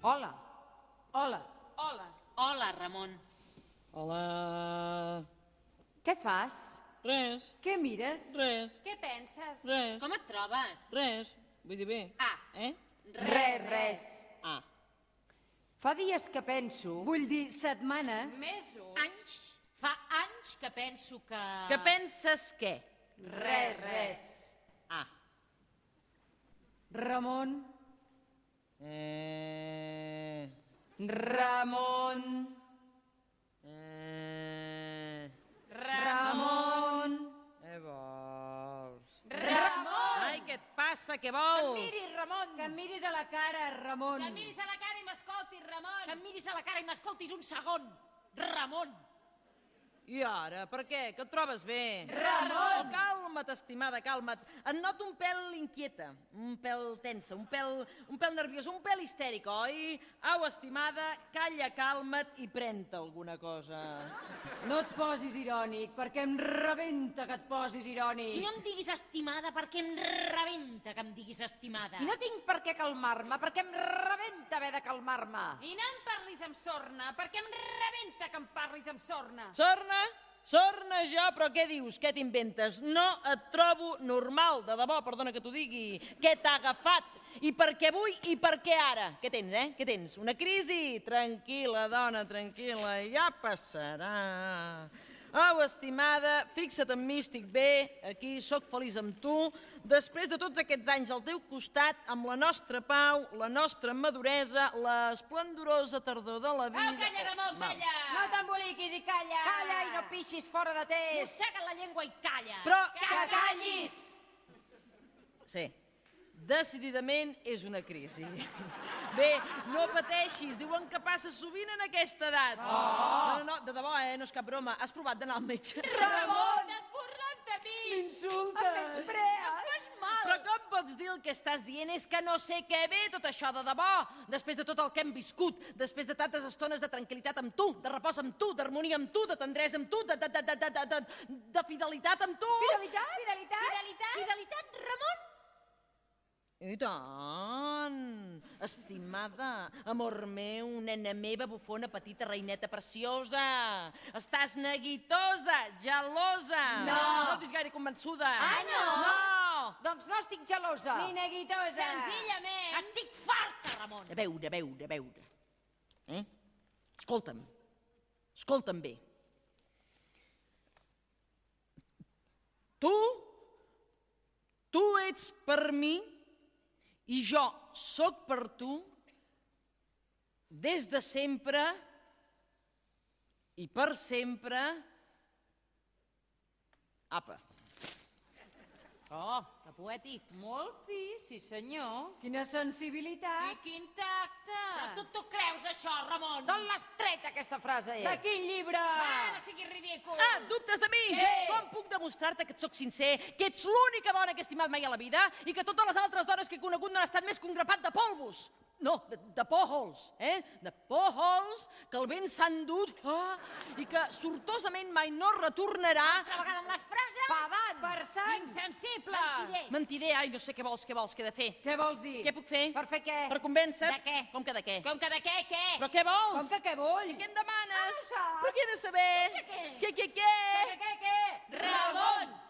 Hola. Hola. Hola. Hola, Ramon. Hola... Què fas? Res, Què mires? res, Què penses? res, Com et trobes? res. Vull dir bé. Ah. Res. Ah. Fa dies que penso... Vull dir setmanes. Mesos. Anys. Fa anys que penso que... Que penses què? Res. Ah. Ramon. Ramon. Ramon. Què vols? Ramon. Ai, què et passa? Què vols? Miri, Ramon. Que em miris a la cara, Ramon. Que em miris a la cara i m'escoltis, Ramon. Que em miris a la cara i m'escoltis un segon. Ramon. I ara, per què? Que et trobes bé? Ramon. Oh, calma't, estimada, calma't. Et noto un pèl inquieta, un pèl tensa, un pèl nerviosa, un pèl histèrica, oi? Au, estimada, calla, calma't i pren-te alguna cosa. No et posis irònic, perquè em rebenta que et posis irònic. No em diguis estimada perquè em rebenta que em diguis estimada. I no tinc per què calmar-me, perquè em rebenta haver de calmar-me. I no em parlis amb sorna, perquè em rebenta que em parlis amb sorna. Sorna? Sorna jo, però què dius? Què t'inventes? No et trobo normal, de debò, perdona que t'ho digui. Què t'ha agafat? I per què avui i per què ara? Què tens, Què tens? Una crisi? Tranquil·la, dona, tranquil·la, ja passarà. Au, estimada, fixa't en mi, estic bé, aquí, sóc feliç amb tu. Després de tots aquests anys al teu costat, amb la nostra pau, la nostra maduresa, l'esplendorosa tardor de la vida... Au, calla, Ramon, calla! No t'emboliquis i calla! Calla i no pixis fora de temps. Mossega la llengua i calla! Però... Que callis! Sí, decididament és una crisi. Bé, no pateixis, diuen que passa sovint en aquesta edat. No, de debò, no és cap broma. Has provat d'anar al metge? Ramon, et burles de mi! M'insultes! Fas mal! Però com pots dir el que estàs dient? És que no sé què ve tot això de debò. Després de tot el que hem viscut, després de tantes estones de tranquil·litat amb tu, de repòs amb tu, d'harmonia amb tu, de tendresa amb tu, de fidelitat amb tu. Fidelitat? Fidelitat? Fidelitat, Ramon? I tant! Estimada, amor meu, nena meva, bufona, petita, reineta preciosa. Estàs neguitosa, gelosa. No. No et gaire convençuda. Ah, no? No! Doncs no estic gelosa. Ni neguitosa! Senzillament. Estic farta, Ramon. A veure. Escolta'm bé. Tu ets per mi i jo sóc per tu des de sempre i per sempre. Apa. Oh, que poètic. Molt fi, sí senyor. Quina sensibilitat! I quin tacte. Però tu t'ho creus, això, Ramon? D'on l'has tret, aquesta frase? De quin llibre? Va, no siguis ridícul. Ah, dubtes de mi? Sí. Com puc demostrar-te que et sóc sincer, que ets l'única dona que he estimat mai a la vida i que totes les altres dones que he conegut no han estat més que un grapat de polvos? No, de pòhols, De pòhols que el vent s'ha endut i que sortosament mai no retornarà. Altra vegada amb les frases? Pedant. Farsant! Insensible. Mentider. Mentider, ai, no sé què vols, què he de fer? Què vols dir? Què puc fer? Per fer què? Per convèncer-te? De què? Com que de què? Com que de què? Però què vols? Com que què vull? Què em demanes? Ah, no saps. Però què he de saber? Què? Què? Què? Ramon!